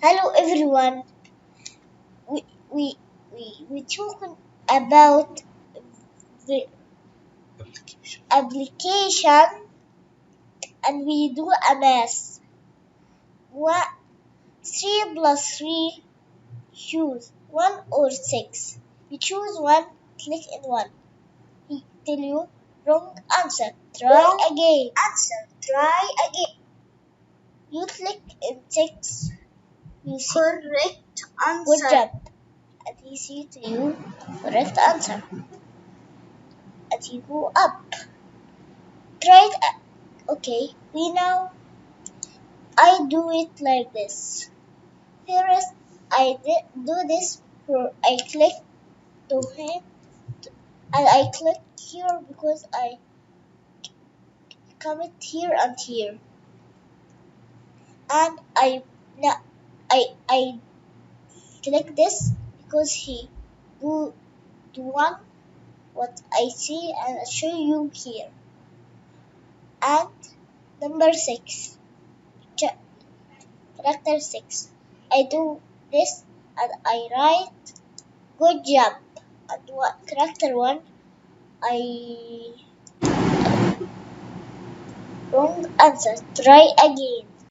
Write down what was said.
Hello everyone. We we we talking about the application and we do a math. What 3 plus 3 choose 1 or 6. You choose one, click in one. He tell you wrong answer. Try again. Try again. You click in 6. You see correct answer. Good job. And he see to you correct answer. And you go up. Try it. Okay, we know. I do it like this. First, do this. I click to him, and I click here because I comment here and here, and I click this because he do one what I see and I show you here. And number 6, character 6. I do this and I write good job. And character 1, I wrong answer. Try again.